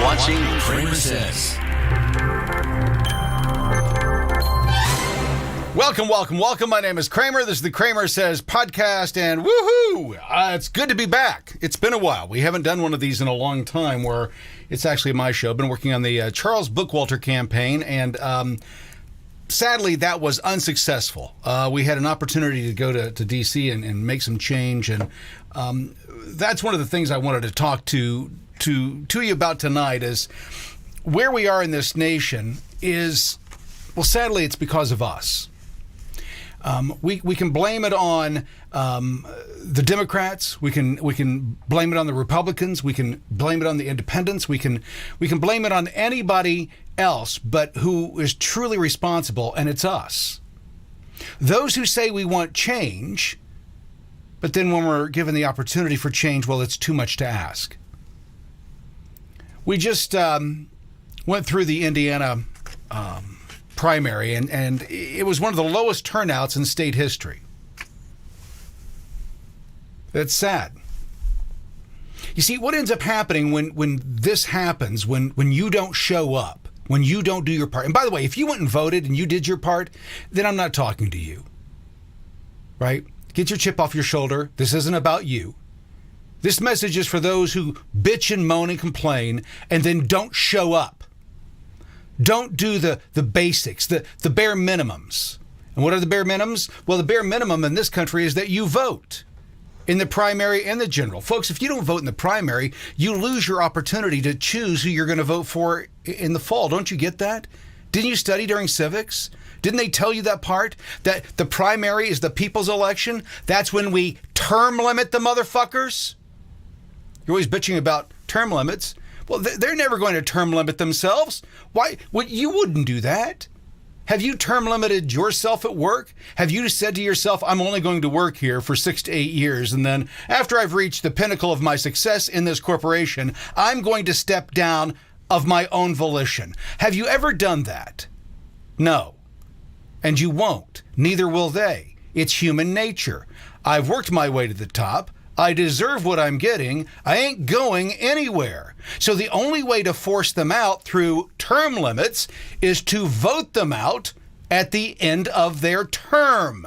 watching Cramersez. Welcome. My name is Kramer. This is the Cramersez podcast, and woohoo! It's good to be back. It's been a while. We haven't done one of these in a long time where it's actually my show. I've been working on the Charles Bookwalter campaign, and sadly, that was unsuccessful. We had an opportunity to go to D.C. and make some change, and that's one of the things I wanted to talk to you about tonight is where we are in this nation is, well, sadly, it's because of us. We can blame it on the Democrats. We can blame it on the Republicans. We can blame it on the independents. We can blame it on anybody else, but who is truly responsible, and it's us. Those who say we want change, but then when we're given the opportunity for change, well, it's too much to ask. We just went through the Indiana primary, and it was one of the lowest turnouts in state history. That's sad. You see, what ends up happening when this happens, when you don't show up, when you don't do your part, and by the way, if you went and voted and you did your part, then I'm not talking to you, right? Get your chip off your shoulder. This isn't about you. This message is for those who bitch and moan and complain and then don't show up. Don't do the basics, the bare minimums. And what are the bare minimums? Well, the bare minimum in this country is that you vote in the primary and the general. Folks, if you don't vote in the primary, you lose your opportunity to choose who you're going to vote for in the fall. Don't you get that? Didn't you study during civics? Didn't they tell you that part? That the primary is the people's election? That's when we term limit the motherfuckers? You're always bitching about term limits. Well, they're never going to term limit themselves. Why? You wouldn't do that. Have you term limited yourself at work? Have you said to yourself, I'm only going to work here for 6 to 8 years, and then after I've reached the pinnacle of my success in this corporation, I'm going to step down of my own volition? Have you ever done that? No. And you won't. Neither will they. It's human nature. I've worked my way to the top. I deserve what I'm getting. I ain't going anywhere. So the only way to force them out through term limits is to vote them out at the end of their term.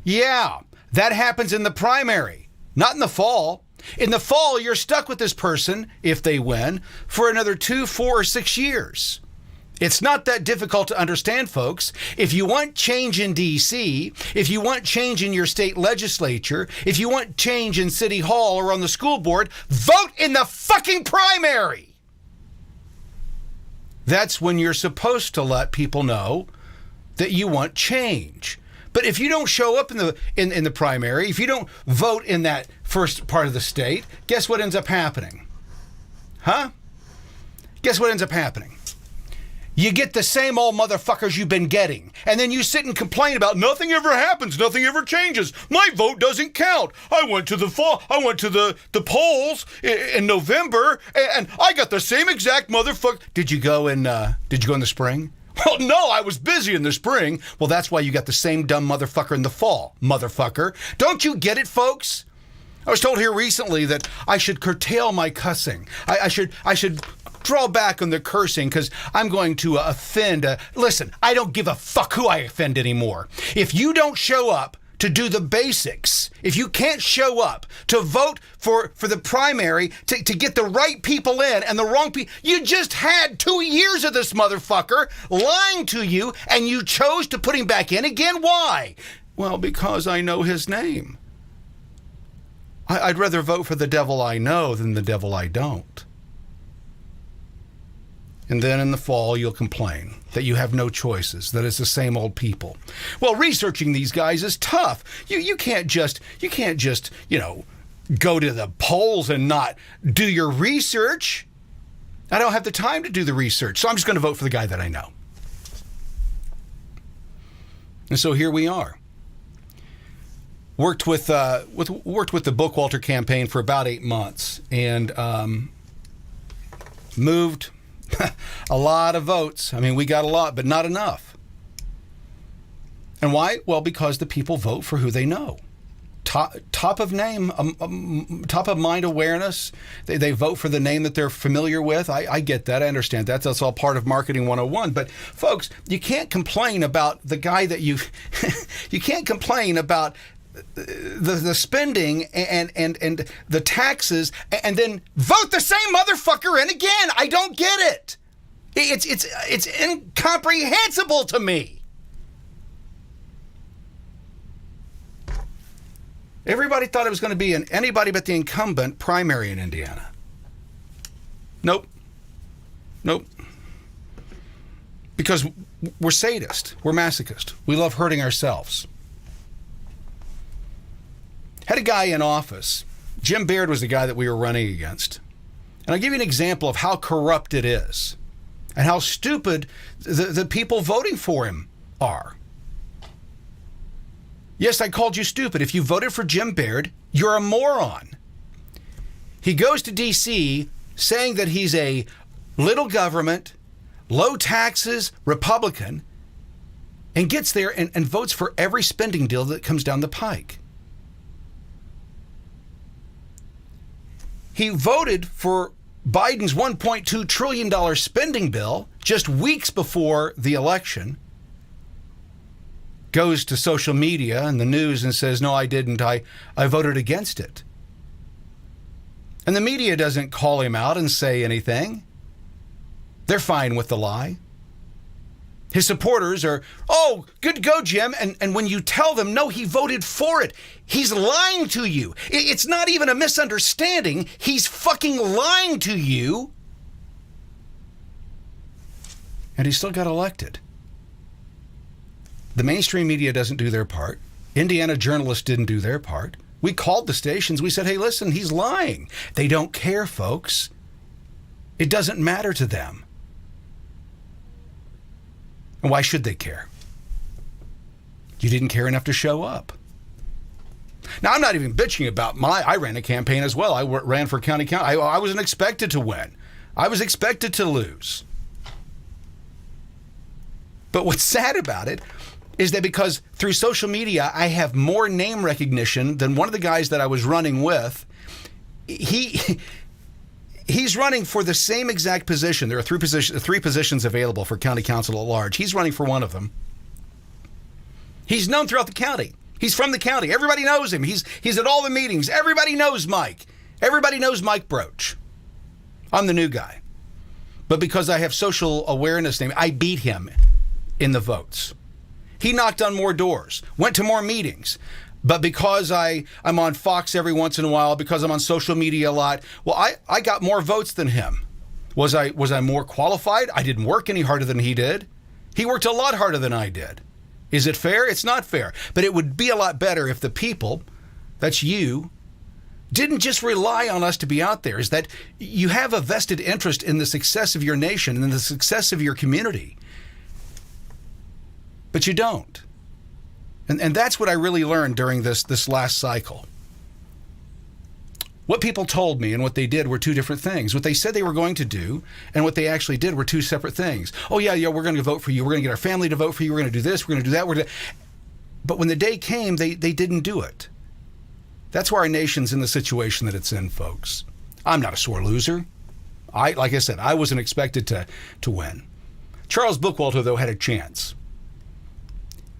Yeah, that happens in the primary, not in the fall. In the fall, you're stuck with this person, if they win, for another 2, 4, or 6 years. It's not that difficult to understand, folks. If you want change in D.C., if you want change in your state legislature, if you want change in City Hall or on the school board, vote in the fucking primary. That's when you're supposed to let people know that you want change. But if you don't show up in the primary, if you don't vote in that first part of the state, guess what ends up happening? Huh? Guess what ends up happening? You get the same old motherfuckers you've been getting. And then you sit and complain about nothing ever happens, nothing ever changes. My vote doesn't count. I went to the polls in November and I got the same exact motherfucker. Did you go in the spring? Well, no, I was busy in the spring. Well, that's why you got the same dumb motherfucker in the fall, motherfucker. Don't you get it, folks? I was told here recently that I should curtail my cussing. I should draw back on the cursing because I'm going to offend. Listen, I don't give a fuck who I offend anymore. If you don't show up to do the basics, if you can't show up to vote for the primary, to get the right people in and the wrong people, you just had 2 years of this motherfucker lying to you and you chose to put him back in again. Why? Well, because I know his name. I'd rather vote for the devil I know than the devil I don't. And then in the fall, you'll complain that you have no choices, that it's the same old people. Well, researching these guys is tough. You can't just, go to the polls and not do your research. I don't have the time to do the research, so I'm just going to vote for the guy that I know. And so here we are. Worked with the Bookwalter campaign for about 8 months and moved a lot of votes. I mean, we got a lot, but not enough. And why? Well, because the people vote for who they know. top of name, top of mind awareness. They vote for the name that they're familiar with. I get that. I understand that. That's all part of marketing 101. But folks, you can't complain about the guy that you can't complain about the spending and the taxes and then vote the same motherfucker in again. I don't get it. It's incomprehensible to me. Everybody thought it was going to be an anybody but the incumbent primary in Indiana. Nope. Because we're sadists. We're masochists. We love hurting ourselves. Had a guy in office. Jim Baird was the guy that we were running against. And I'll give you an example of how corrupt it is and how stupid the people voting for him are. Yes, I called you stupid. If you voted for Jim Baird, you're a moron. He goes to D.C. saying that he's a little government, low taxes Republican, and gets there and votes for every spending deal that comes down the pike. He voted for Biden's $1.2 trillion spending bill just weeks before the election. Goes to social media and the news and says, no, I didn't. I voted against it. And the media doesn't call him out and say anything. They're fine with the lie. His supporters are, oh, good to go, Jim. And when you tell them, no, he voted for it, he's lying to you. It's not even a misunderstanding. He's fucking lying to you. And he still got elected. The mainstream media doesn't do their part. Indiana journalists didn't do their part. We called the stations. We said, hey, listen, he's lying. They don't care, folks. It doesn't matter to them. And why should they care? You didn't care enough to show up. Now, I'm not even bitching about I ran a campaign as well. I ran for county. I wasn't expected to win. I was expected to lose. But what's sad about it is that because through social media, I have more name recognition than one of the guys that I was running with. He's running for the same exact position. There are three positions available for county council at large. He's running for one of them. He's known throughout the county. He's from the county. Everybody knows him. He's at all the meetings. Everybody knows Mike. Everybody knows Mike Broach. I'm the new guy. But because I have social awareness, I beat him in the votes. He knocked on more doors, went to more meetings. But because I'm on Fox every once in a while, because I'm on social media a lot, well, I got more votes than him. Was I more qualified? I didn't work any harder than he did. He worked a lot harder than I did. Is it fair? It's not fair. But it would be a lot better if the people, that's you, didn't just rely on us to be out there. Is that you have a vested interest in the success of your nation and the success of your community. But you don't. And that's what I really learned during this last cycle. What people told me and what they did were two different things. What they said they were going to do and what they actually did were two separate things. Oh, yeah, we're going to vote for you. We're going to get our family to vote for you. We're going to do this. We're going to do that. But when the day came, they didn't do it. That's why our nation's in the situation that it's in, folks. I'm not a sore loser. Like I said, I wasn't expected to win. Charles Bookwalter, though, had a chance.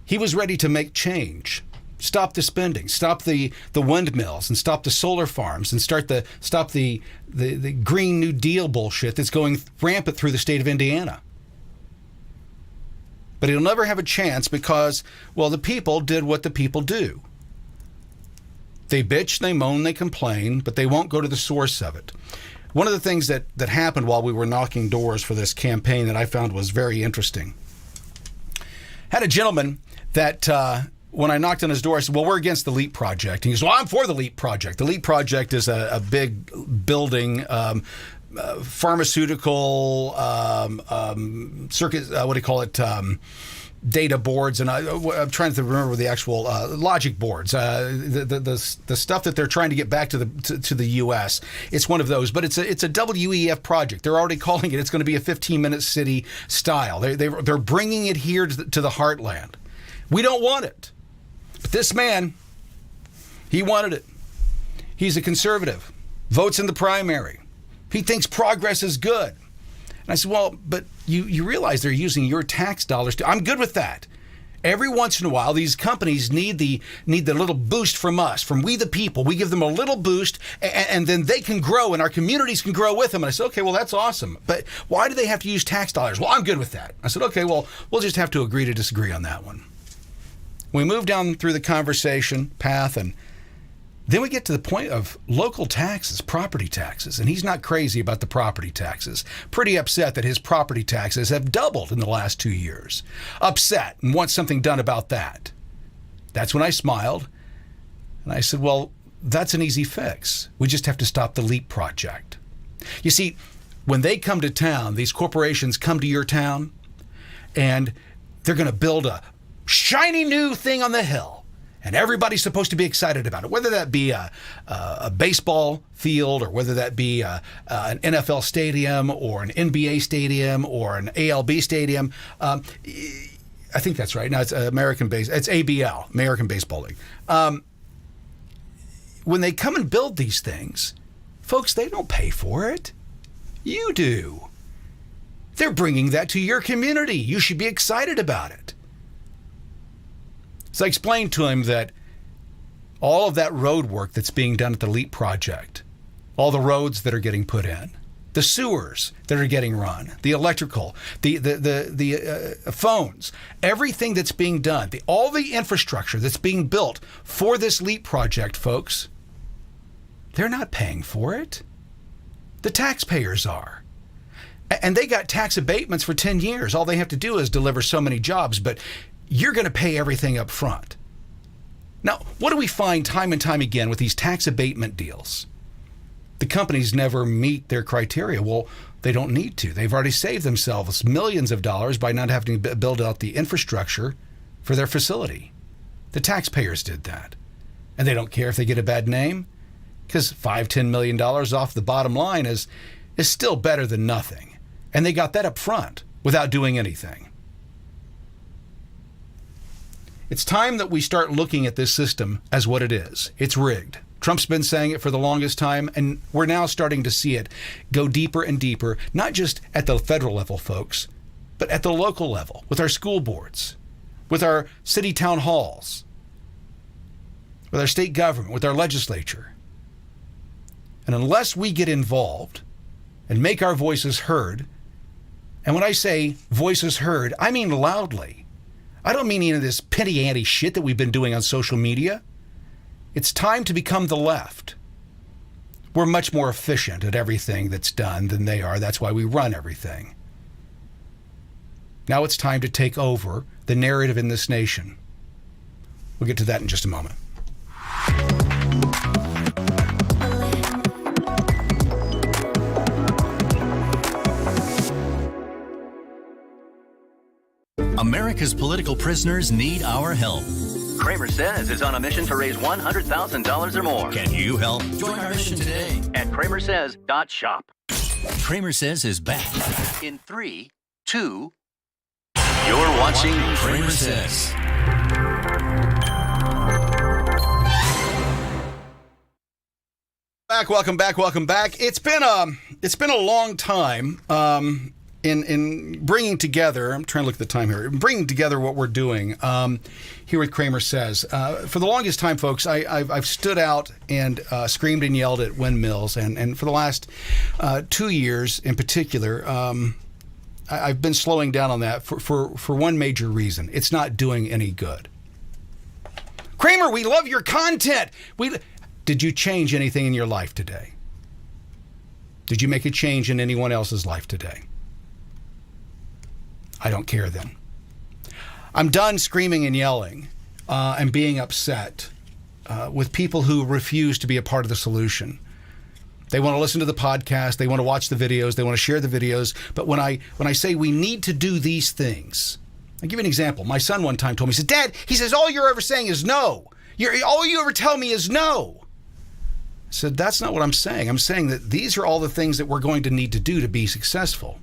He was ready to make change, stop the spending, stop the windmills, and stop the solar farms, and stop the Green New Deal bullshit that's going rampant through the state of Indiana. But he'll never have a chance because, well, the people did what the people do. They bitch, they moan, they complain, but they won't go to the source of it. One of the things that happened while we were knocking doors for this campaign that I found was very interesting. Had a gentleman that when I knocked on his door, I said, well, we're against the LEAP project. And he goes, well, I'm for the LEAP project. The LEAP project is a big building, pharmaceutical circuit, what do you call it, data boards. And I'm trying to remember the actual logic boards, the stuff that they're trying to get back to the U.S. It's one of those, but it's a WEF project. They're already calling it. It's going to be a 15-minute city style. They're bringing it here to the heartland. We don't want it. But this man, He wanted it. He's a conservative. Votes in the primary. He thinks progress is good. And I said, well, but you realize they're using your tax dollars to... I'm good with that. Every once in a while, these companies need the little boost from us, from we the people. We give them a little boost, and then they can grow, and our communities can grow with them. And I said, okay, well, that's awesome. But why do they have to use tax dollars? Well, I'm good with that. I said, okay, well, we'll just have to agree to disagree on that one. We move down through the conversation path, and then we get to the point of local taxes, property taxes, and he's not crazy about the property taxes. Pretty upset that his property taxes have doubled in the last 2 years. Upset and wants something done about that. That's when I smiled, and I said, well, that's an easy fix. We just have to stop the LEAP project. You see, when they come to town, these corporations come to your town, and they're going to build a shiny new thing on the hill. And everybody's supposed to be excited about it, whether that be a baseball field or whether that be an NFL stadium or an NBA stadium or an ALB stadium. I think that's right. No, it's it's ABL, American Baseball League. When they come and build these things, folks, they don't pay for it. You do. They're bringing that to your community. You should be excited about it. So I explained to him that all of that road work that's being done at the LEAP project, all the roads that are getting put in, the sewers that are getting run, the electrical, the phones, everything that's being done, all the infrastructure that's being built for this LEAP project, folks, they're not paying for it. The taxpayers are. And they got tax abatements for 10 years. All they have to do is deliver so many jobs, but you're going to pay everything up front. Now, what do we find time and time again with these tax abatement deals? The companies never meet their criteria. Well, they don't need to. They've already saved themselves millions of dollars by not having to build out the infrastructure for their facility. The taxpayers did that. And they don't care if they get a bad name, because $5-10 million off the bottom line is still better than nothing. And they got that up front without doing anything. It's time that we start looking at this system as what it is. It's rigged. Trump's been saying it for the longest time, and we're now starting to see it go deeper and deeper, not just at the federal level, folks, but at the local level, with our school boards, with our city town halls, with our state government, with our legislature. And unless we get involved and make our voices heard, and when I say voices heard, I mean loudly. I don't mean any of this petty-ante shit that we've been doing on social media. It's time to become the left. We're much more efficient at everything that's done than they are. That's why we run everything. Now it's time to take over the narrative in this nation. We'll get to that in just a moment. America's political prisoners need our help. Cramersez is on a mission to raise $100,000 or more. Can you help? Join our mission today At Cramersez.shop. Cramersez is back. In 3, 2, you're watching Cramersez. Welcome back. It's been a long time in bringing together. I'm trying to look at the time here. Bringing together what we're doing here with Cramersez. For the longest time, folks, I've stood out and screamed and yelled at windmills, and for the last 2 years in particular, I've been slowing down on that for one major reason. It's not doing any good. Kramer, we love your content. Did you change anything in your life today? Did you make a change in anyone else's life today? I don't care then. I'm done screaming and yelling and being upset with people who refuse to be a part of the solution. They want to listen to the podcast, they want to watch the videos, they want to share the videos, but when I say we need to do these things, I'll give you an example. My son one time told me, he said, Dad, he says, all you're ever saying is no. All you ever tell me is no. I said, that's not what I'm saying. I'm saying that these are all the things that we're going to need to do to be successful.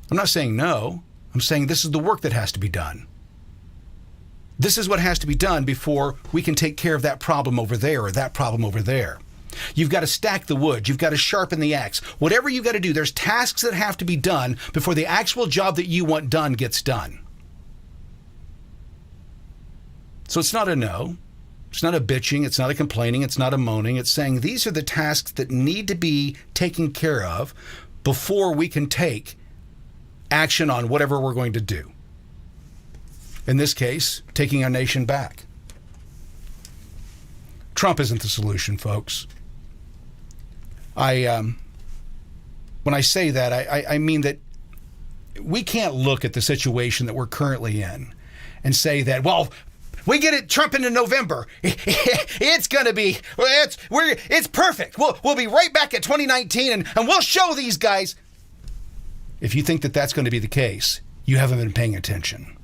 I'm not saying no. I'm saying this is the work that has to be done. This is what has to be done before we can take care of that problem over there or that problem over there. You've got to stack the wood. You've got to sharpen the axe. Whatever you've got to do, there's tasks that have to be done before the actual job that you want done gets done. So it's not a no. It's not a bitching. It's not a complaining. It's not a moaning. It's saying these are the tasks that need to be taken care of before we can take action on whatever we're going to do. In this case, taking our nation back. Trump isn't the solution, folks. When I say that, I mean that we can't look at the situation that we're currently in and say that, well, we get it Trump into November. It's going to be, it's perfect. We'll be right back at 2019 and we'll show these guys. If you think that that's going to be the case, you haven't been paying attention.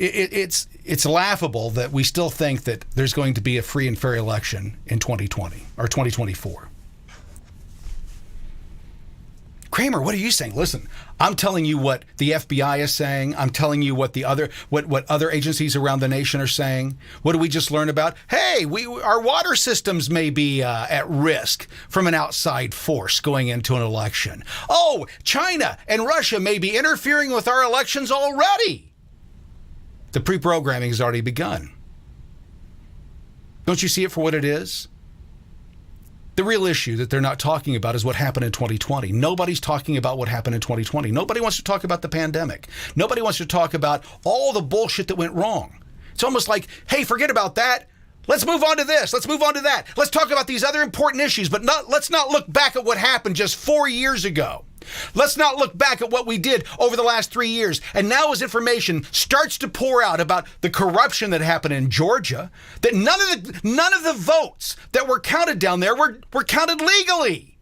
It's laughable that we still think that there's going to be a free and fair election in 2020 or 2024. Kramer, what are you saying? Listen, I'm telling you what the FBI is saying. I'm telling you what what other agencies around the nation are saying. What do we just learn about? Hey, our water systems may be at risk from an outside force going into an election. Oh, China and Russia may be interfering with our elections already. The pre-programming has already begun. Don't you see it for what it is? The real issue that they're not talking about is what happened in 2020. Nobody's talking about what happened in 2020. Nobody wants to talk about the pandemic. Nobody wants to talk about all the bullshit that went wrong. It's almost like, hey, forget about that. Let's move on to this. Let's move on to that. Let's talk about these other important issues, but let's not look back at what happened just 4 years ago. Let's not look back at what we did over the last 3 years. And now as information starts to pour out about the corruption that happened in Georgia, that none of the votes that were counted down there were counted legally.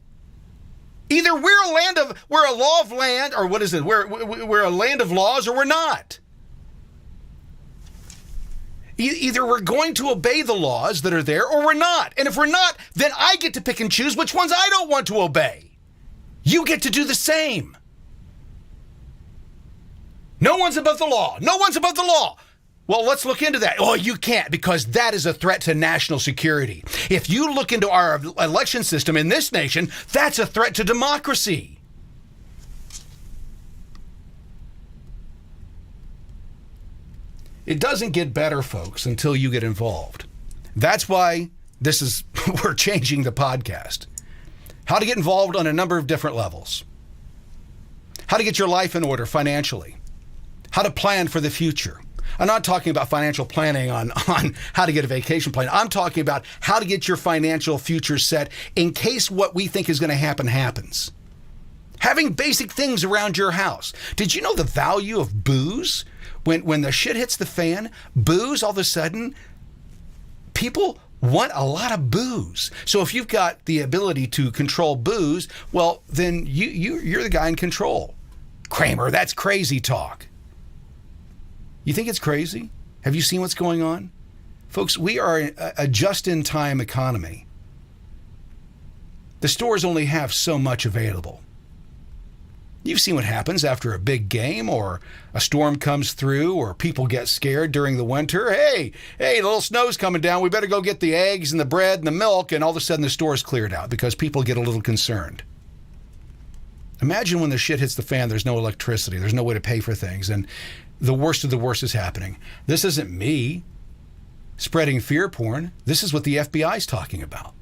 Either we're a law of land, or what is it? We're a land of laws, or we're not. Either we're going to obey the laws that are there, or we're not. And if we're not, then I get to pick and choose which ones I don't want to obey. You get to do the same. No one's above the law. No one's above the law. Well, let's look into that. Oh, you can't, because that is a threat to national security. If you look into our election system in this nation, that's a threat to democracy. It doesn't get better, folks, until you get involved. That's why we're changing the podcast. How to get involved on a number of different levels. How to get your life in order financially. How to plan for the future. I'm not talking about financial planning on how to get a vacation plan. I'm talking about how to get your financial future set in case what we think is going to happen happens. Having basic things around your house. Did you know the value of booze? When the shit hits the fan, booze, all of a sudden, people want a lot of booze. So if you've got the ability to control booze, well, then you're the guy in control. Kramer, that's crazy talk. You think it's crazy? Have you seen what's going on? Folks, we are a just-in-time economy. The stores only have so much available. You've seen what happens after a big game, or a storm comes through, or people get scared during the winter. Hey, the little snow's coming down. We better go get the eggs and the bread and the milk. And all of a sudden the store's cleared out because people get a little concerned. Imagine when the shit hits the fan, there's no electricity. There's no way to pay for things. And the worst of the worst is happening. This isn't me spreading fear porn. This is what the FBI is talking about.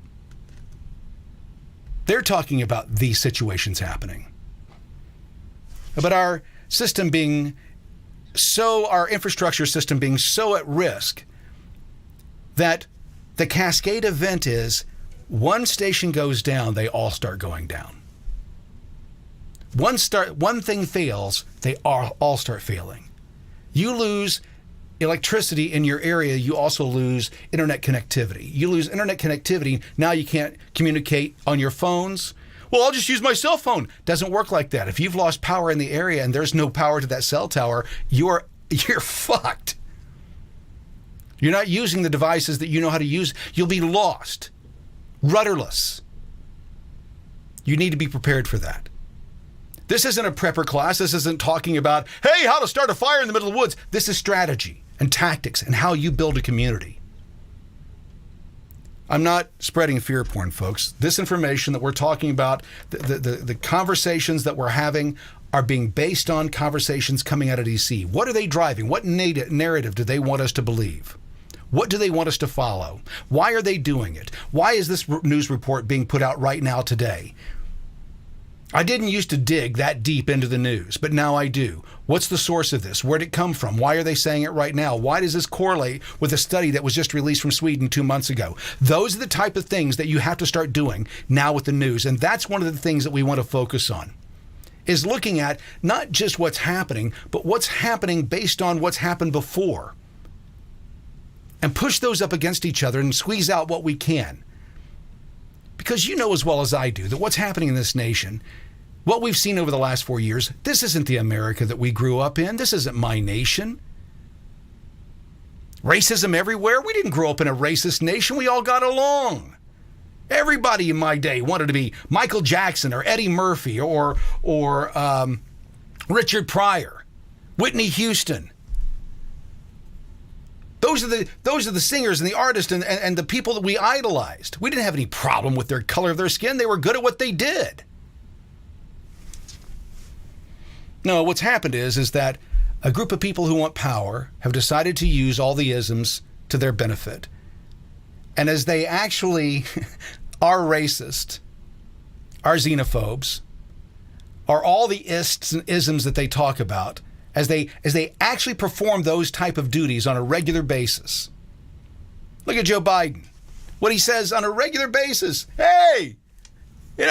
They're talking about these situations happening. But our infrastructure system being so at risk that the cascade event is one station goes down, they all start going down. One thing fails, they all start failing. You lose electricity in your area, you also lose internet connectivity. You lose internet connectivity, now you can't communicate on your phones. Well, I'll just use my cell phone. Doesn't work like that. If you've lost power in the area and there's no power to that cell tower, you're fucked. You're not using the devices that you know how to use. You'll be lost, rudderless. You need to be prepared for that. This isn't a prepper class. This isn't talking about, hey, how to start a fire in the middle of the woods. This is strategy and tactics and how you build a community. I'm not spreading fear porn, folks. This information that we're talking about, the conversations that we're having are being based on conversations coming out of D.C. What are they driving? What narrative do they want us to believe? What do they want us to follow? Why are they doing it? Why is this news report being put out right now today? I didn't used to dig that deep into the news, but now I do. What's the source of this? Where'd it come from? Why are they saying it right now? Why does this correlate with a study that was just released from Sweden 2 months ago? Those are the type of things that you have to start doing now with the news. And that's one of the things that we want to focus on, is looking at not just what's happening, but what's happening based on what's happened before. And push those up against each other and squeeze out what we can. Because you know as well as I do that what's happening in this nation, what we've seen over the last 4 years, this isn't the America that we grew up in. This isn't my nation. Racism everywhere. We didn't grow up in a racist nation. We all got along. Everybody in my day wanted to be Michael Jackson or Eddie Murphy or Richard Pryor, Whitney Houston. Those are the singers and the artists and the people that we idolized. We didn't have any problem with their color of their skin. They were good at what they did. No, what's happened is that a group of people who want power have decided to use all the isms to their benefit. And as they actually are racist, are xenophobes, are all the ists and isms that they talk about, as they actually perform those type of duties on a regular basis. Look at Joe Biden. What he says on a regular basis. Hey, you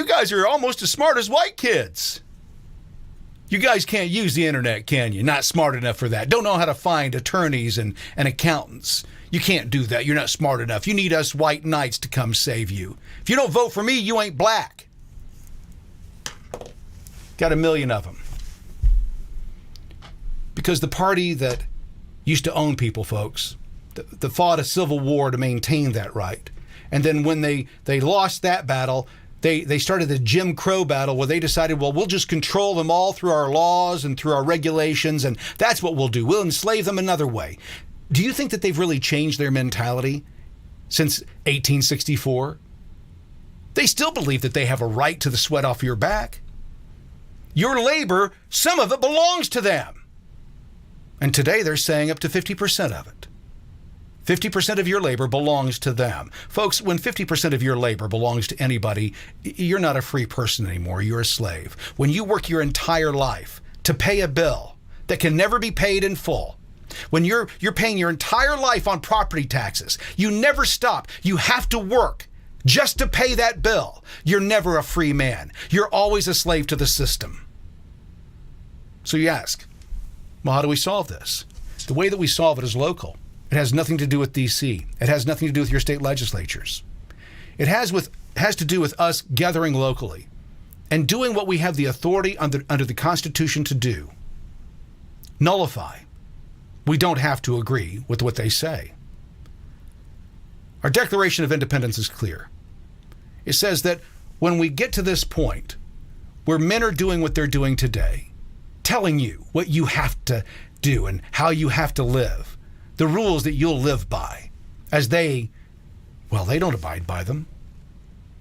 guys are almost as smart as white kids. You guys can't use the internet, can you? Not smart enough for that. Don't know how to find attorneys and accountants. You can't do that. You're not smart enough. You need us white knights to come save you. If you don't vote for me, you ain't black. Got a million of them. Because the party that used to own people, folks, that fought a civil war to maintain that right. And then when they lost that battle, they started the Jim Crow battle where they decided, well, we'll just control them all through our laws and through our regulations, and that's what we'll do. We'll enslave them another way. Do you think that they've really changed their mentality since 1864? They still believe that they have a right to the sweat off your back. Your labor, some of it belongs to them. And today they're saying up to 50% of it. 50% of your labor belongs to them. Folks, when 50% of your labor belongs to anybody, you're not a free person anymore. You're a slave. When you work your entire life to pay a bill that can never be paid in full, when you're paying your entire life on property taxes, you never stop. You have to work just to pay that bill. You're never a free man. You're always a slave to the system. So you ask, well, how do we solve this? The way that we solve it is local. It has nothing to do with D.C. It has nothing to do with your state legislatures. It has to do with us gathering locally and doing what we have the authority under the Constitution to do. Nullify. We don't have to agree with what they say. Our Declaration of Independence is clear. It says that when we get to this point where men are doing what they're doing today, telling you what you have to do and how you have to live, the rules that you'll live by, as they don't abide by them.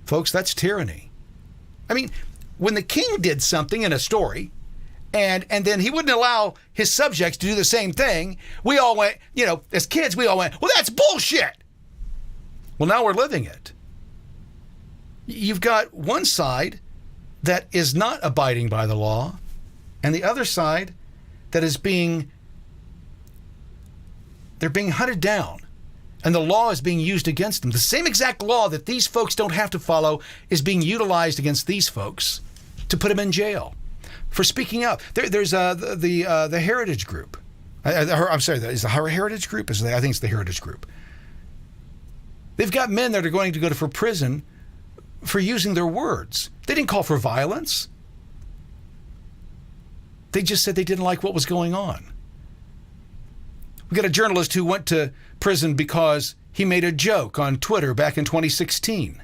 Folks, that's tyranny. I mean, when the king did something in a story, and then he wouldn't allow his subjects to do the same thing, we all went, as kids, we all went, well, that's bullshit. Well, now we're living it. You've got one side that is not abiding by the law, and the other side that is they're being hunted down, and the law is being used against them. The same exact law that these folks don't have to follow is being utilized against these folks to put them in jail for speaking out. There's the Heritage Group. I'm sorry, is the Heritage Group? I think it's the Heritage Group. They've got men that are going to go for prison for using their words. They didn't call for violence. They just said they didn't like what was going on. We got a journalist who went to prison because he made a joke on Twitter back in 2016.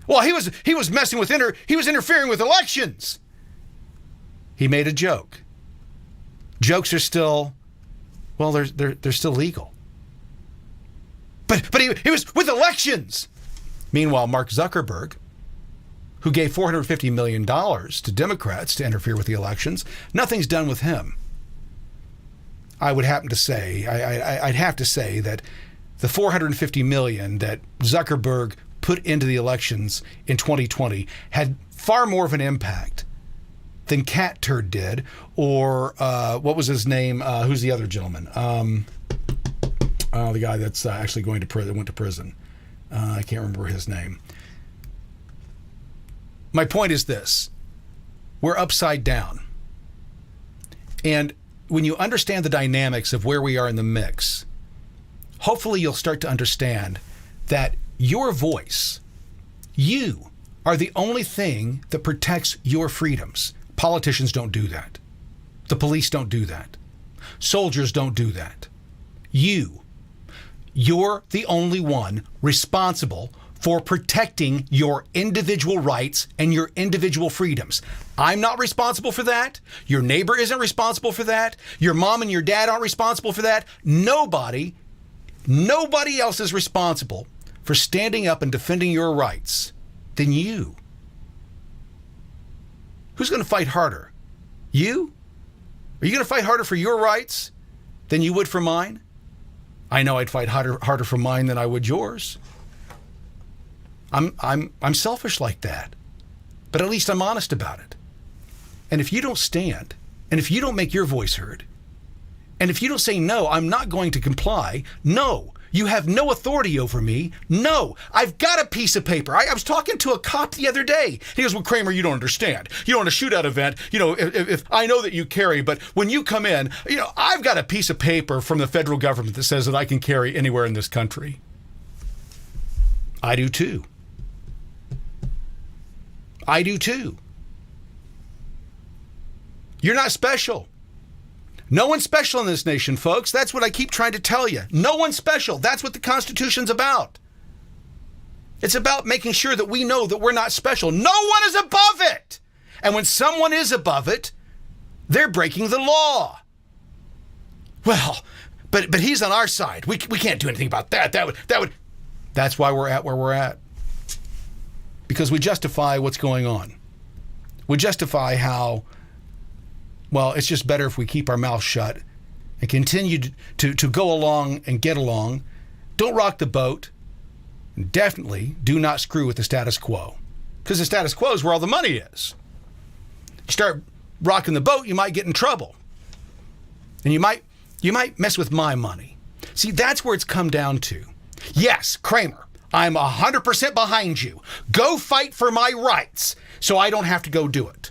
Well, he was messing with he was interfering with elections. He made a joke. Jokes are still, well, they're still legal. But he was with elections. Meanwhile, Mark Zuckerberg, who gave $450 million to Democrats to interfere with the elections, nothing's done with him. I'd have to say that the $450 million that Zuckerberg put into the elections in 2020 had far more of an impact than Cat Turd did, or what was his name? Who's the other gentleman? The guy that's actually going to prison, went to prison. I can't remember his name. My point is this: we're upside down, and when you understand the dynamics of where we are in the mix, hopefully you'll start to understand that your voice, you are the only thing that protects your freedoms. Politicians don't do that. The police don't do that. Soldiers don't do that. You're the only one responsible for protecting your individual rights and your individual freedoms. I'm not responsible for that. Your neighbor isn't responsible for that. Your mom and your dad aren't responsible for that. Nobody else is responsible for standing up and defending your rights than you. Who's going to fight harder? You? Are you going to fight harder for your rights than you would for mine? I know I'd fight harder for mine than I would yours. I'm selfish like that, but at least I'm honest about it. And if you don't stand, and if you don't make your voice heard, and if you don't say, no, I'm not going to comply, no, you have no authority over me, no, I've got a piece of paper. I was talking to a cop the other day. He goes, well, Kramer, you don't understand. You know, in a shootout event, you know, if I know that you carry, but when you come in, you know, I've got a piece of paper from the federal government that says that I can carry anywhere in this country. I do too. I do too. You're not special. No one's special in this nation, folks. That's what I keep trying to tell you. No one's special. That's what the Constitution's about. It's about making sure that we know that we're not special. No one is above it. And when someone is above it, they're breaking the law. Well, but he's on our side. We can't do anything about that. That's why we're at where we're at. Because we justify what's going on. We justify how, well, it's just better if we keep our mouth shut and continue to go along and get along. Don't rock the boat. And definitely do not screw with the status quo. Because the status quo is where all the money is. You start rocking the boat, you might get in trouble. And you might mess with my money. See, that's where it's come down to. Yes, Kramer, I'm 100% behind you. Go fight for my rights so I don't have to go do it.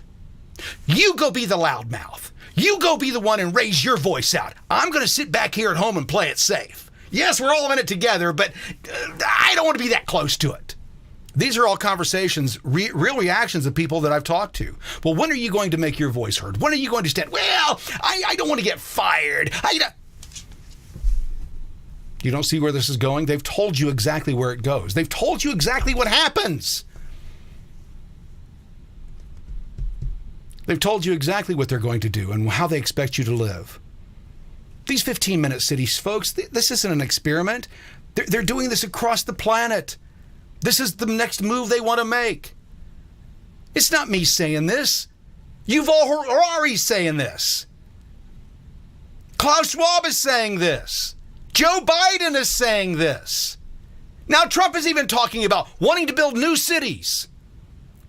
You go be the loudmouth. You go be the one and raise your voice out. I'm going to sit back here at home and play it safe. Yes, we're all in it together, but I don't want to be that close to it. These are all conversations, real reactions of people that I've talked to. Well, when are you going to make your voice heard? When are you going to stand? Well, I don't want to get fired. You don't see where this is going? They've told you exactly where it goes. They've told you exactly what happens. They've told you exactly what they're going to do and how they expect you to live. These 15-minute cities, folks, this isn't an experiment. They're doing this across the planet. This is the next move they want to make. It's not me saying this. You've all already saying this. Klaus Schwab is saying this. Joe Biden is saying this. Now Trump is even talking about wanting to build new cities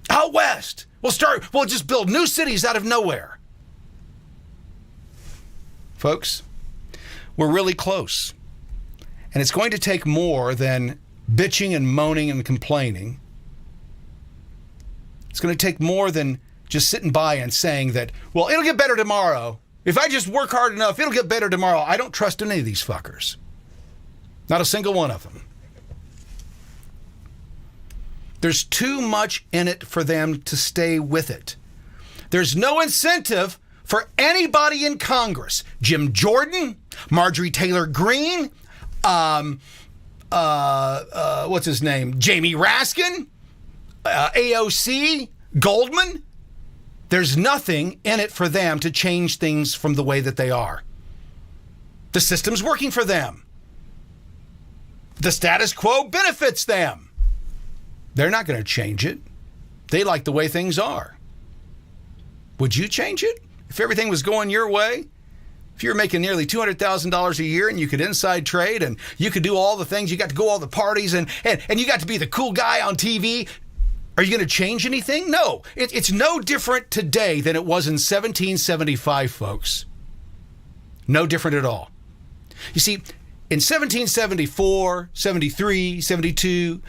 out west. We'll just build new cities out of nowhere. Folks, we're really close. And it's going to take more than bitching and moaning and complaining. It's going to take more than just sitting by and saying that, well, it'll get better tomorrow. If I just work hard enough, it'll get better tomorrow. I don't trust any of these fuckers. Not a single one of them. There's too much in it for them to stay with it. There's no incentive for anybody in Congress. Jim Jordan, Marjorie Taylor Greene, what's his name? Jamie Raskin, AOC, Goldman, there's nothing in it for them to change things from the way that they are. The system's working for them. The status quo benefits them. They're not going to change it. They like the way things are. Would you change it if everything was going your way? If you were making nearly $200,000 a year and you could inside trade and you could do all the things, you got to go all the parties and you got to be the cool guy on TV, are you going to change anything? No. It's no different today than it was in 1775, folks. No different at all. You see, in 1774, 73, 72,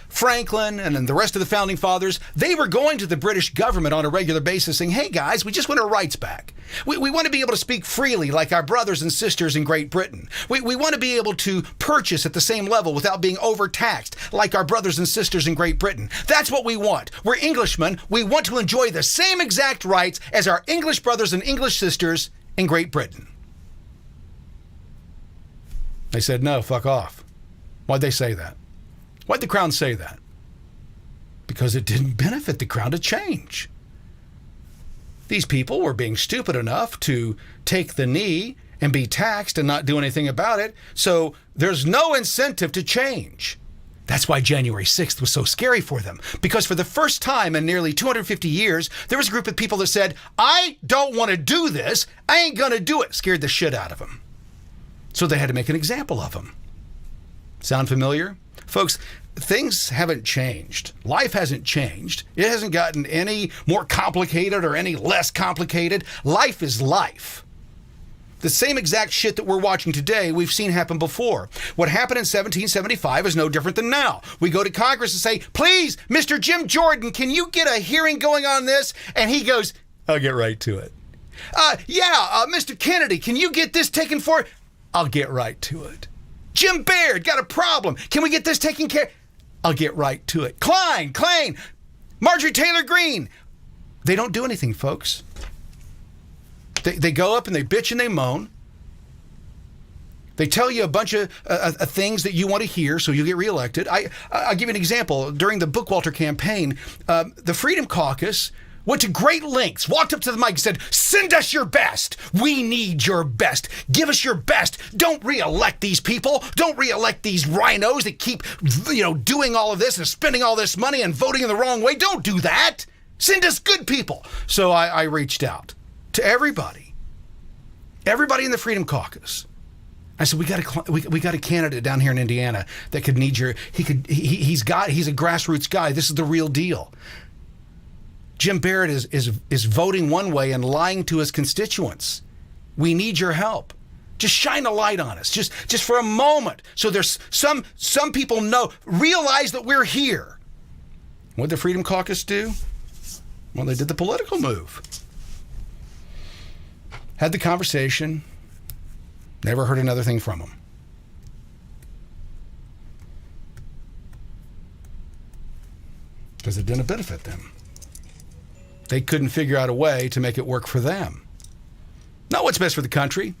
Franklin and then the rest of the founding fathers, they were going to the British government on a regular basis saying, hey guys, we just want our rights back. We want to be able to speak freely like our brothers and sisters in Great Britain. We want to be able to purchase at the same level without being overtaxed like our brothers and sisters in Great Britain. That's what we want. We're Englishmen. We want to enjoy the same exact rights as our English brothers and English sisters in Great Britain. They said, no, fuck off. Why'd they say that? Why'd the Crown say that? Because it didn't benefit the Crown to change. These people were being stupid enough to take the knee and be taxed and not do anything about it, so there's no incentive to change. That's why January 6th was so scary for them, because for the first time in nearly 250 years, there was a group of people that said, I don't want to do this, I ain't going to do it. Scared the shit out of them. So they had to make an example of them. Sound familiar? Folks, things haven't changed. Life hasn't changed. It hasn't gotten any more complicated or any less complicated. Life is life. The same exact shit that we're watching today, we've seen happen before. What happened in 1775 is no different than now. We go to Congress and say, please, Mr. Jim Jordan, can you get a hearing going on this? And he goes, I'll get right to it. Mr. Kennedy, can you get this taken for? I'll get right to it. Jim Baird, got a problem. Can we get this taken care? I'll get right to it. Klein, Marjorie Taylor Greene. They don't do anything, folks. They go up and they bitch and they moan. They tell you a bunch of things that you want to hear so you'll get reelected. I'll give you an example. During the Bookwalter campaign, the Freedom Caucus went to great lengths, walked up to the mic and said, send us your best. We need your best. Give us your best. Don't reelect these people. Don't reelect these rhinos that keep, doing all of this and spending all this money and voting in the wrong way. Don't do that. Send us good people. So I reached out to everybody in the Freedom Caucus. I said, we got a candidate down here in Indiana that could need your, he's a grassroots guy. This is the real deal. Jim Barrett is voting one way and lying to his constituents. We need your help. Just shine a light on us, just for a moment. So there's some people realize that we're here. What did the Freedom Caucus do? Well, they did the political move. Had the conversation. Never heard another thing from them. Because it didn't benefit them. They couldn't figure out a way to make it work for them. Not what's best for the country.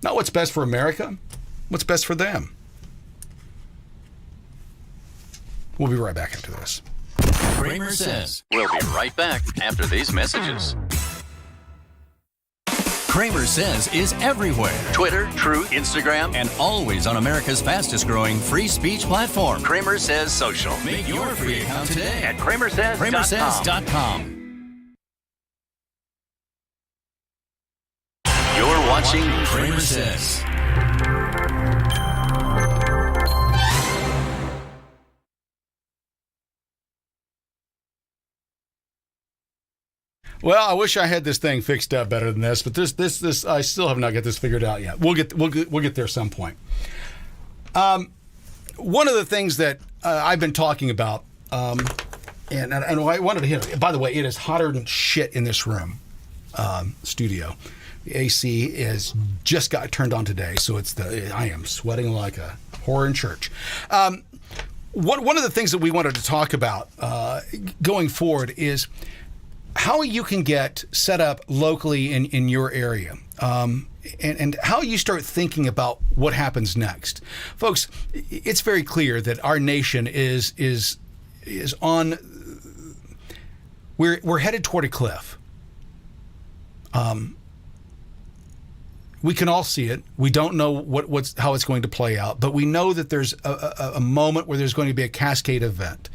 Not what's best for America. What's best for them. We'll be right back after this. Cramersez. We'll be right back after these messages. Cramersez is everywhere. Twitter, Truth, Instagram, And always on America's fastest growing free speech platform. Cramersez Social. Make your free account today At Cramersez.com. Cramersez.com. You're watching Cramersez. Well, I wish I had this thing fixed up better than this, but this I still have not got this figured out yet. We'll get there some point. One of the things that I've been talking about, and I wanted to hit it. By the way, it is hotter than shit in this room, studio. The AC is just got turned on today, so I am sweating like a whore in church. One of the things that we wanted to talk about going forward is how you can get set up locally in your area. and how you start thinking about what happens next. Folks, it's very clear that our nation is on, we're headed toward a cliff. We can all see it. We don't know how it's going to play out, but we know that there's a moment where there's going to be a cascade event.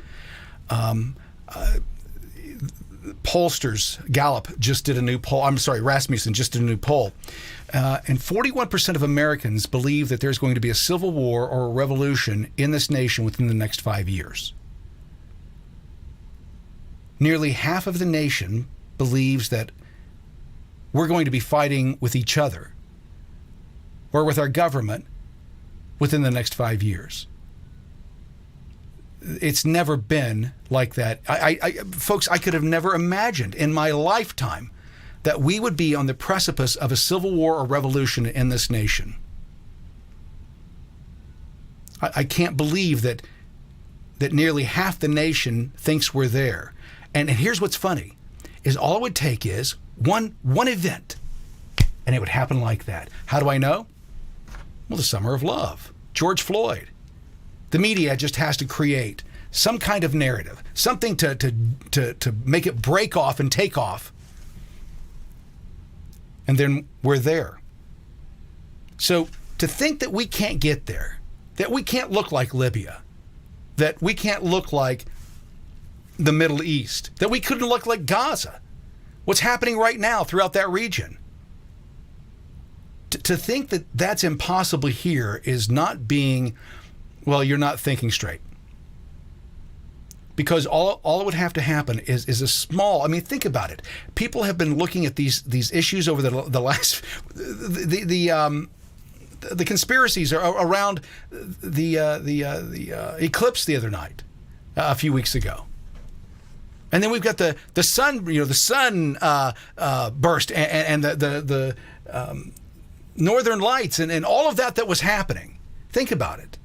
Pollsters, Gallup just did a new poll. Rasmussen just did a new poll. And 41% of Americans believe that there's going to be a civil war or a revolution in this nation within the next 5 years. Nearly half of the nation believes that we're going to be fighting with each other or with our government within the next 5 years. It's never been like that. Folks, I could have never imagined in my lifetime that we would be on the precipice of a civil war or revolution in this nation. I can't believe that nearly half the nation thinks we're there. And here's what's funny, is all it would take is one event, and it would happen like that. How do I know? Well, the summer of love, George Floyd. The media just has to create some kind of narrative, something to make it break off and take off. And then we're there. So to think that we can't get there, that we can't look like Libya, that we can't look like the Middle East, that we couldn't look like Gaza, what's happening right now throughout that region. To think that that's impossible here is not being, well, you're not thinking straight. Because all it would have to happen is a small, I mean, think about it. People have been looking at these issues over the last, the conspiracies around the eclipse the other night, a few weeks ago. And then we've got the sun, the sun burst and the Northern Lights and all of that was happening. Think about it.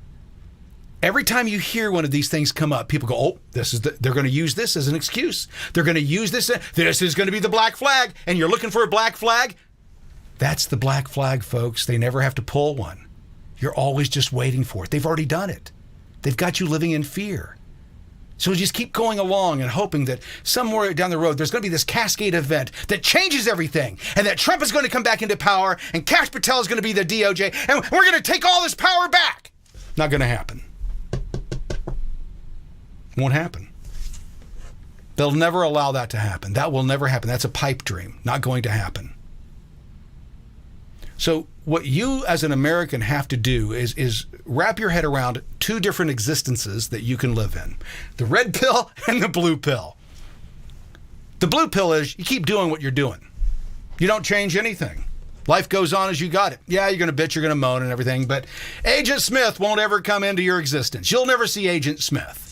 Every time you hear one of these things come up, people go, oh, they're going to use this as an excuse. They're going to use this. This is going to be the black flag. And you're looking for a black flag. That's the black flag, folks. They never have to pull one. You're always just waiting for it. They've already done it. They've got you living in fear. So just keep going along and hoping that somewhere down the road, there's going to be this cascade event that changes everything, and that Trump is going to come back into power, and Kash Patel is going to be the DOJ, and we're going to take all this power back. Not going to happen. Won't happen. They'll never allow that to happen. That will never happen. That's a pipe dream. Not going to happen. So what you as an American have to do is wrap your head around two different existences that you can live in. The red pill and the blue pill. The blue pill is you keep doing what you're doing. You don't change anything. Life goes on as you got it. Yeah, you're going to bitch, you're going to moan and everything, but Agent Smith won't ever come into your existence. You'll never see Agent Smith.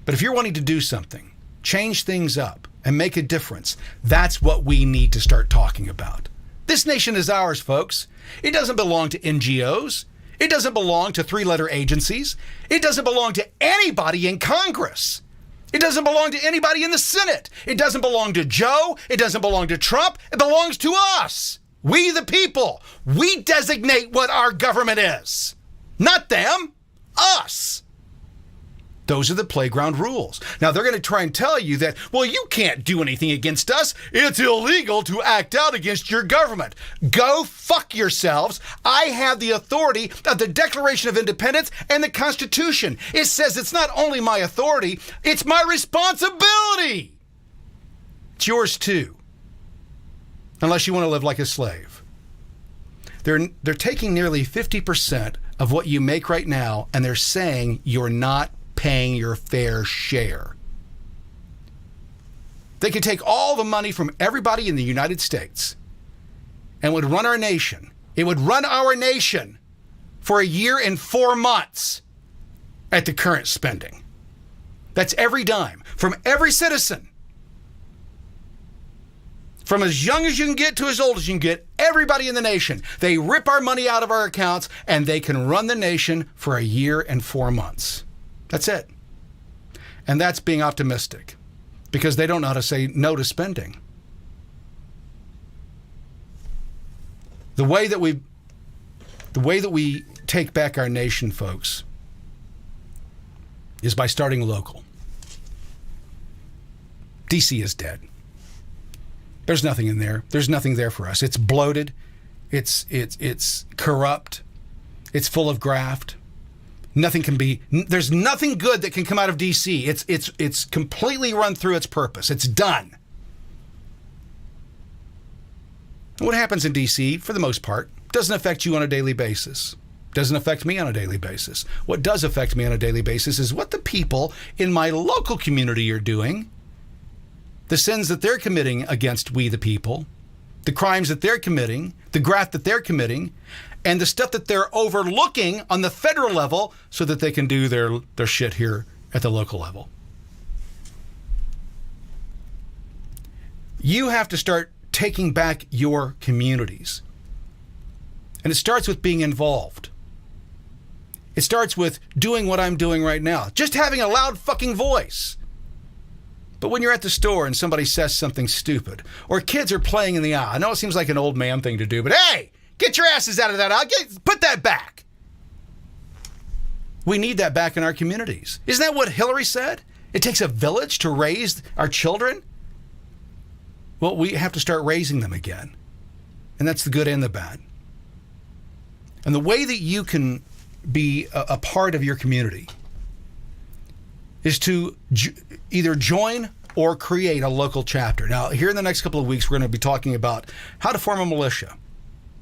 But if you're wanting to do something, change things up and make a difference, that's what we need to start talking about. This nation is ours, folks. It doesn't belong to NGOs. It doesn't belong to three-letter agencies. It doesn't belong to anybody in Congress. It doesn't belong to anybody in the Senate. It doesn't belong to Joe. It doesn't belong to Trump. It belongs to us. We the people. We designate what our government is. Not them. Us. Those are the playground rules. Now, they're going to try and tell you that, well, you can't do anything against us. It's illegal to act out against your government. Go fuck yourselves. I have the authority of the Declaration of Independence and the Constitution. It says it's not only my authority, it's my responsibility. It's yours too. Unless you want to live like a slave. They're taking nearly 50% of what you make right now, and they're saying you're not paying your fair share. They could take all the money from everybody in the United States and would run our nation. It would run our nation for a year and 4 months at the current spending. That's every dime from every citizen. From as young as you can get to as old as you can get, everybody in the nation. They rip our money out of our accounts and they can run the nation for a year and 4 months. That's it. And that's being optimistic because they don't know how to say no to spending. The way that we take back our nation, folks, is by starting local. D.C. is dead. There's nothing in there. There's nothing there for us. It's bloated. It's corrupt. It's full of graft. There's nothing good that can come out of D.C. It's completely run through its purpose. It's done. What happens in D.C., for the most part, doesn't affect you on a daily basis. Doesn't affect me on a daily basis. What does affect me on a daily basis is what the people in my local community are doing, the sins that they're committing against we the people, the crimes that they're committing, the graft that they're committing, and the stuff that they're overlooking on the federal level so that they can do their shit here at the local level. You have to start taking back your communities. And it starts with being involved. It starts with doing what I'm doing right now. Just having a loud fucking voice. But when you're at the store and somebody says something stupid, or kids are playing in the aisle, I know it seems like an old man thing to do, but hey, get your asses out of that aisle. Put that back. We need that back in our communities. Isn't that what Hillary said? It takes a village to raise our children. Well, we have to start raising them again. And that's the good and the bad. And the way that you can be a part of your community is to either join or create a local chapter. Now, here in the next couple of weeks, we're going to be talking about how to form a militia,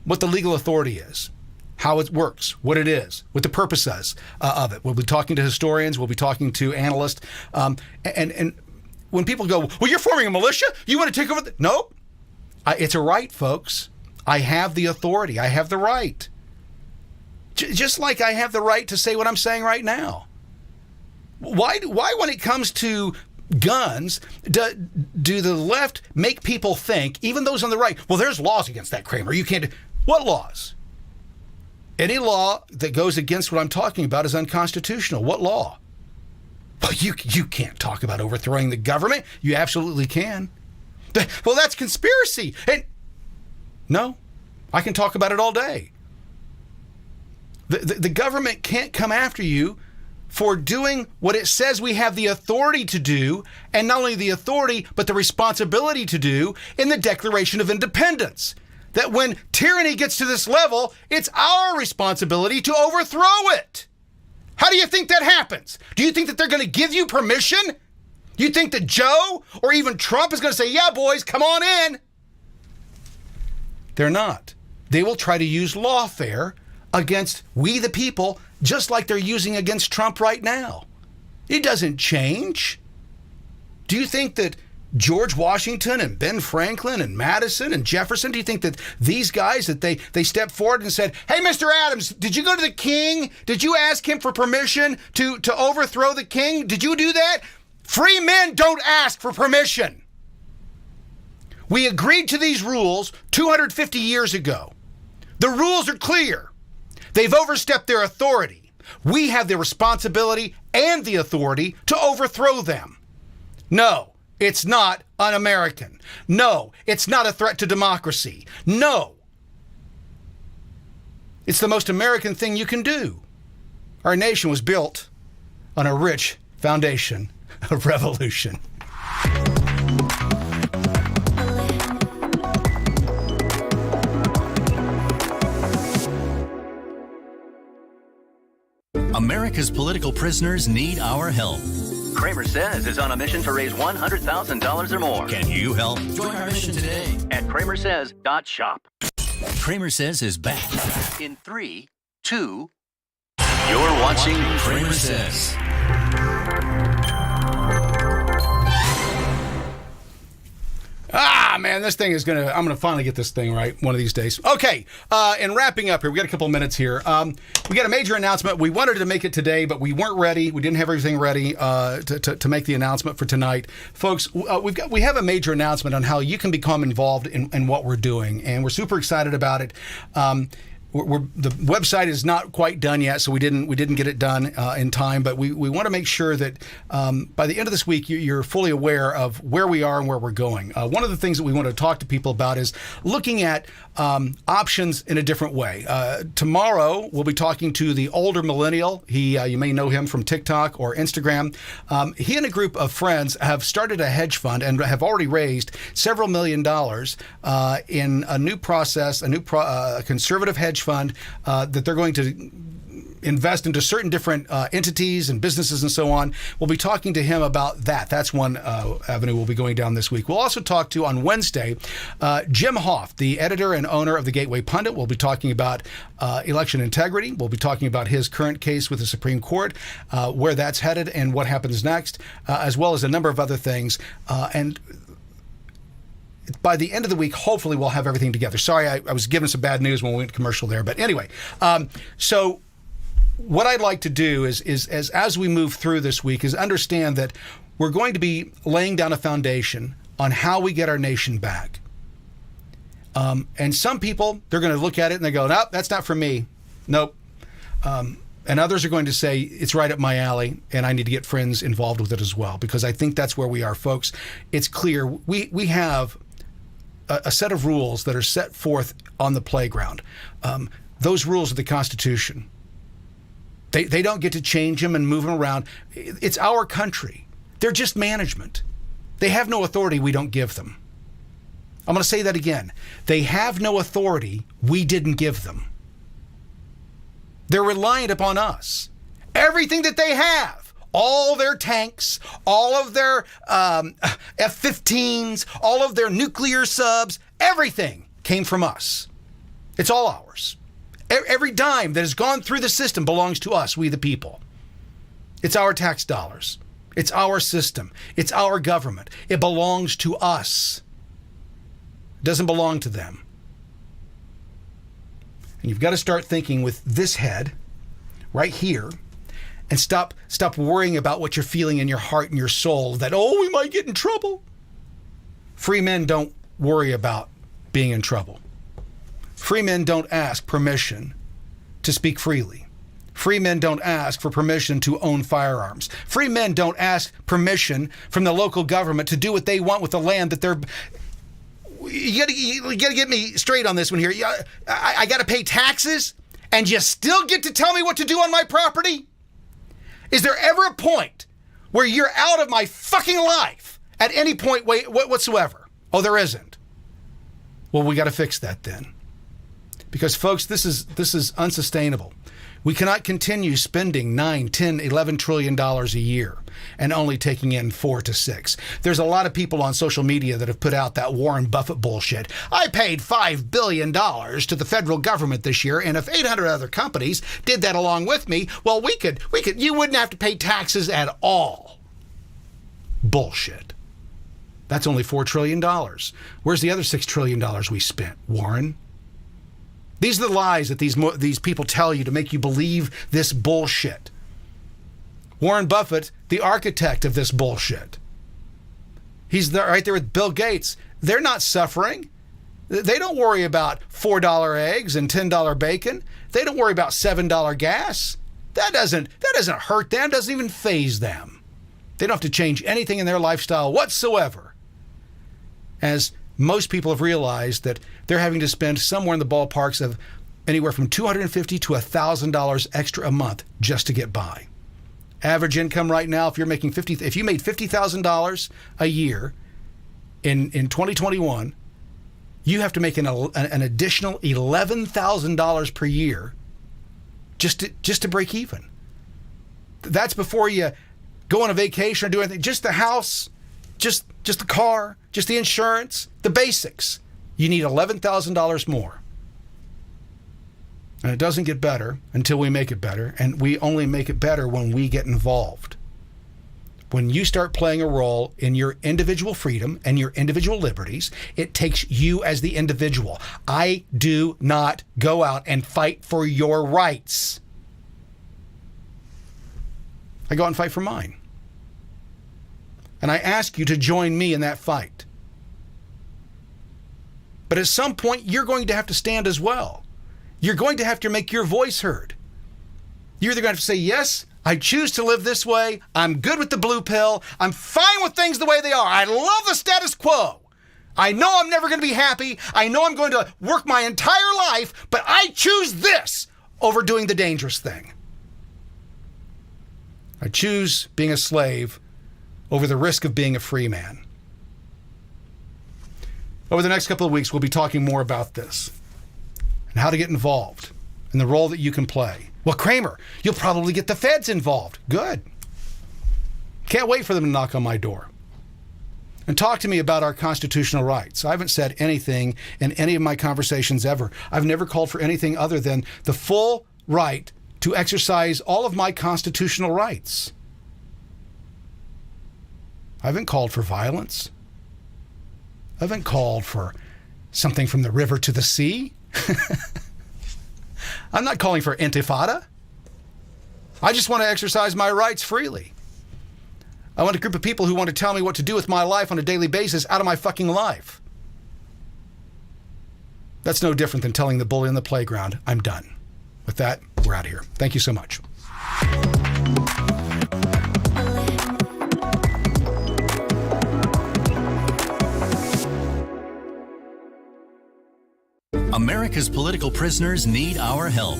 what the legal authority is, how it works, what it is, what the purpose is of it. We'll be talking to historians. We'll be talking to analysts. And when people go, well, you're forming a militia? You want to take over? No, it's a right, folks. I have the authority. I have the right. Just like I have the right to say what I'm saying right now. Why when it comes to guns, do the left make people think, even those on the right, well, there's laws against that, Kramer. You can't. What laws? Any law that goes against what I'm talking about is unconstitutional. What law? Well, you can't talk about overthrowing the government. You absolutely can. Well, that's conspiracy. And no, I can talk about it all day. The government can't come after you for doing what it says we have the authority to do, and not only the authority, but the responsibility to do in the Declaration of Independence. That when tyranny gets to this level, it's our responsibility to overthrow it. How do you think that happens? Do you think that they're going to give you permission? You think that Joe or even Trump is going to say, yeah, boys, come on in? They're not. They will try to use lawfare against we the people, just like they're using against Trump right now. It doesn't change. Do you think that George Washington and Ben Franklin and Madison and Jefferson, do you think that these guys, that they stepped forward and said, hey, Mr. Adams, did you go to the king? Did you ask him for permission to overthrow the king? Did you do that? Free men don't ask for permission. We agreed to these rules 250 years ago. The rules are clear. They've overstepped their authority. We have the responsibility and the authority to overthrow them. No, it's not un-American. No, it's not a threat to democracy. No. It's the most American thing you can do. Our nation was built on a rich foundation of revolution. America's political prisoners need our help. Cramersez is on a mission to raise $100,000 or more. Can you help? Join our mission today At Cramersez.shop. Cramersez is back. In 3, 2, you're watching Cramersez. Man, this thing is I'm gonna finally get this thing right one of these days. Okay, and wrapping up here, we got a couple minutes here. We got a major announcement. We wanted to make it today, but we weren't ready. We didn't have everything ready to make the announcement for tonight. Folks, we have a major announcement on how you can become involved in what we're doing, and we're super excited about it. the website is not quite done yet, so we didn't get it done in time. But we want to make sure that by the end of this week, you're fully aware of where we are and where we're going. One of the things that we want to talk to people about is looking at options in a different way. Tomorrow, we'll be talking to the older millennial. You may know him from TikTok or Instagram. He and a group of friends have started a hedge fund and have already raised several $1 million in a new process, a conservative hedge fund that they're going to invest into certain different entities and businesses and so on. We'll be talking to him about that. That's one avenue we'll be going down this week. We'll also talk to, on Wednesday, Jim Hoft, the editor and owner of the Gateway Pundit. We'll be talking about election integrity. We'll be talking about his current case with the Supreme Court, where that's headed and what happens next, as well as a number of other things. And by the end of the week, hopefully we'll have everything together. Sorry, I was given some bad news when we went commercial there. But anyway, so what I'd like to do is as we move through this week is understand that we're going to be laying down a foundation on how we get our nation back. And some people, they're going to look at it and they go, nope, that's not for me. Nope. And others are going to say, it's right up my alley, and I need to get friends involved with it as well, because I think that's where we are, folks. It's clear. We have a set of rules that are set forth on the playground. Those rules are the Constitution. They don't get to change them and move them around. It's our country. They're just management. They have no authority we don't give them. I'm going to say that again. They have no authority we didn't give them. They're reliant upon us. Everything that they have, all their tanks, all of their F-15s, all of their nuclear subs, everything came from us. It's all ours. Every dime that has gone through the system belongs to us, we the people. It's our tax dollars. It's our system. It's our government. It belongs to us. It doesn't belong to them. And you've got to start thinking with this head right here, and stop worrying about what you're feeling in your heart and your soul, that, oh, we might get in trouble. Free men don't worry about being in trouble. Free men don't ask permission to speak freely. Free men don't ask for permission to own firearms. Free men don't ask permission from the local government to do what they want with the land that they're... You got to get me straight on this one here. I got to pay taxes, and you still get to tell me what to do on my property? Is there ever a point where you're out of my fucking life at any point whatsoever? Oh, there isn't. Well, we got to fix that then. Because, folks, this is unsustainable. We cannot continue spending $9, $10, $11 trillion a year and only taking in 4 to 6. There's a lot of people on social media that have put out that Warren Buffett bullshit. I paid $5 billion to the federal government this year, and if 800 other companies did that along with me, well, you wouldn't have to pay taxes at all. Bullshit. That's only $4 trillion. Where's the other $6 trillion we spent, Warren? These are the lies that these people tell you to make you believe this bullshit. Warren Buffett, the architect of this bullshit. He's right there with Bill Gates. They're not suffering. They don't worry about $4 eggs and $10 bacon. They don't worry about $7 gas. That doesn't hurt them, doesn't even faze them. They don't have to change anything in their lifestyle whatsoever. As most people have realized that they're having to spend somewhere in the ballparks of anywhere from $250 to $1,000 extra a month just to get by. Average income right now, if you made $50,000 a year in 2021, you have to make an additional $11,000 per year just to break even. That's before you go on a vacation or do anything. Just the house, just the car, just the insurance, the basics. You need $11,000 more. And it doesn't get better until we make it better, and we only make it better when we get involved. When you start playing a role in your individual freedom and your individual liberties, it takes you as the individual. I do not go out and fight for your rights. I go out and fight for mine. And I ask you to join me in that fight. But at some point, you're going to have to stand as well. You're going to have to make your voice heard. You're either going to have to say, yes, I choose to live this way. I'm good with the blue pill. I'm fine with things the way they are. I love the status quo. I know I'm never going to be happy. I know I'm going to work my entire life, but I choose this over doing the dangerous thing. I choose being a slave over the risk of being a free man. Over the next couple of weeks, we'll be talking more about this and how to get involved and the role that you can play. Well, Kramer, you'll probably get the feds involved. Good. Can't wait for them to knock on my door and talk to me about our constitutional rights. I haven't said anything in any of my conversations ever. I've never called for anything other than the full right to exercise all of my constitutional rights. I haven't called for violence. I haven't called for something from the river to the sea. I'm not calling for intifada. I just want to exercise my rights freely. I want a group of people who want to tell me what to do with my life on a daily basis out of my fucking life. That's no different than telling the bully on the playground, I'm done. With that, we're out of here. Thank you so much. America's political prisoners need our help.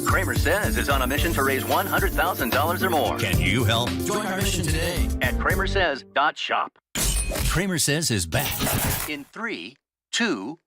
Cramersez is on a mission to raise $100,000 or more. Can you help? Join our mission today At Cramersez.shop. Cramersez is back. In 3, 2,